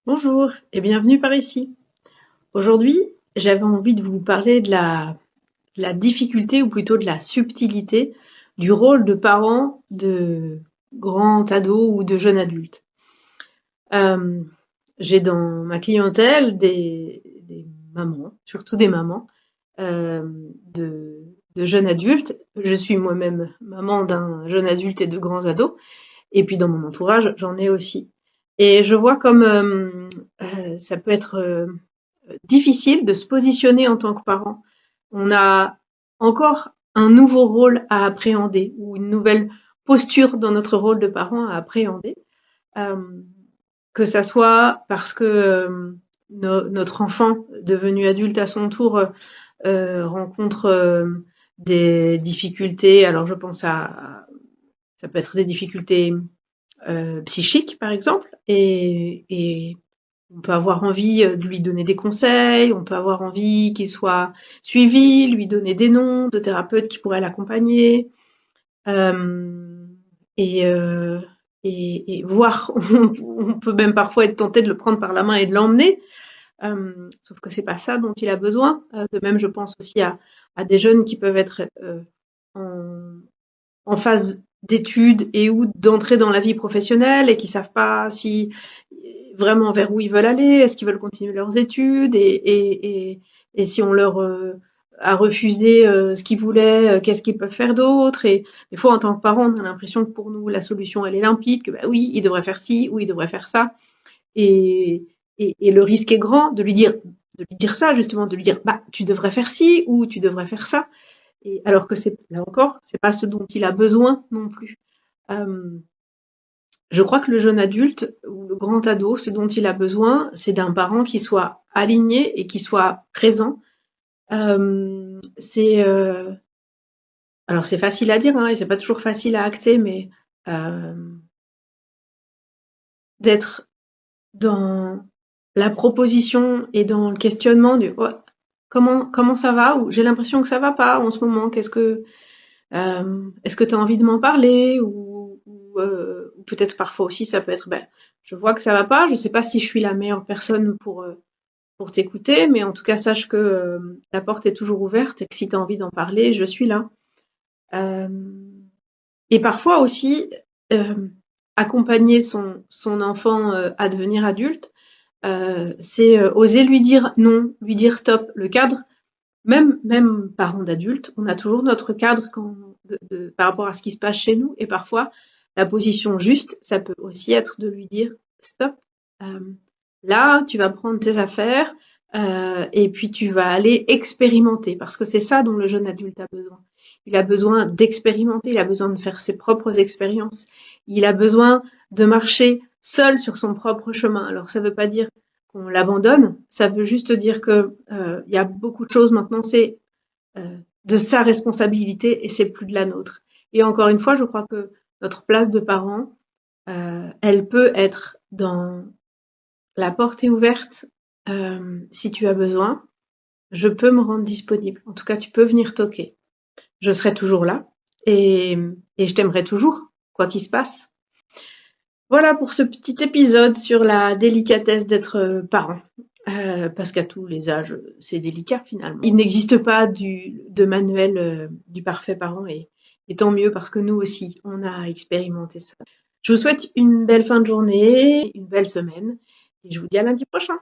Bonjour et bienvenue par ici. Aujourd'hui, j'avais envie de vous parler de la difficulté ou plutôt de la subtilité du rôle de parent de grands ados ou de jeunes adultes. Euh, j'ai dans ma clientèle des mamans, surtout des mamans, euh, de, de jeunes adultes. Je suis moi-même maman d'un jeune adulte et de grands ados. Et puis dans mon entourage, j'en ai aussi. Et je vois comme ça peut être difficile de se positionner en tant que parent. On a encore un nouveau rôle à appréhender ou une nouvelle posture dans notre rôle de parent à appréhender. Euh, que ça soit parce que notre enfant devenu adulte à son tour rencontre des difficultés. Alors je pense à ça peut être des difficultés psychiques par exemple, et on peut avoir envie de lui donner des conseils, on peut avoir envie qu'il soit suivi, lui donner des noms de thérapeutes qui pourraient l'accompagner, euh, et, euh, et voir, on peut même parfois être tenté de le prendre par la main et de l'emmener, sauf que c'est pas ça dont il a besoin. De même, je pense aussi à des jeunes qui peuvent être en, en phase d'études et ou d'entrée dans la vie professionnelle et qui savent pas si vraiment vers où ils veulent aller, est-ce qu'ils veulent continuer leurs études et si on leur a refusé ce qu'ils voulaient, qu'est-ce qu'ils peuvent faire d'autre. Et des fois, en tant que parent, on a l'impression que pour nous, la solution, elle est limpide, que bah oui, il devrait faire ci ou il devrait faire ça. Et, et le risque est grand de lui dire ça, justement, de lui dire, bah, tu devrais faire ci ou tu devrais faire ça. Et alors que c'est, là encore, c'est pas ce dont il a besoin non plus. Euh, je crois que le jeune adulte ou le grand ado, ce dont il a besoin, c'est d'un parent qui soit aligné et qui soit présent. C'est alors c'est facile à dire, hein, et c'est pas toujours facile à acter, mais euh, d'être dans la proposition et dans le questionnement du ouais, comment ça va, ou j'ai l'impression que ça va pas en ce moment. Est-ce que tu as envie de m'en parler, ou peut-être parfois aussi ça peut être ben je vois que ça va pas, je sais pas si je suis la meilleure personne pour t'écouter, mais en tout cas sache que la porte est toujours ouverte et que si tu as envie d'en parler, je suis là. Euh, et parfois aussi accompagner son enfant à devenir adulte, c'est oser lui dire non, lui dire stop. Le cadre, même parents d'adultes, on a toujours notre cadre par rapport à ce qui se passe chez nous. Et parfois, la position juste, ça peut aussi être de lui dire stop. euh, Là, tu vas prendre tes affaires et puis tu vas aller expérimenter, parce que c'est ça dont le jeune adulte a besoin. Il a besoin d'expérimenter, il a besoin de faire ses propres expériences, il a besoin de marcher seul sur son propre chemin. Alors ça ne veut pas dire qu'on l'abandonne, ça veut juste dire que il y a beaucoup de choses maintenant, c'est de sa responsabilité et c'est plus de la nôtre. Et encore une fois, je crois que notre place de parent, elle peut être dans la porte est ouverte, si tu as besoin, je peux me rendre disponible. En tout cas, tu peux venir toquer. Je serai toujours là et, et je t'aimerai toujours, quoi qu'il se passe. Voilà pour ce petit épisode sur la délicatesse d'être parent. Parce qu'à tous les âges, c'est délicat finalement. Il n'existe pas de manuel du parfait parent, et tant mieux parce que nous aussi, on a expérimenté ça. Je vous souhaite une belle fin de journée, une belle semaine et je vous dis à lundi prochain.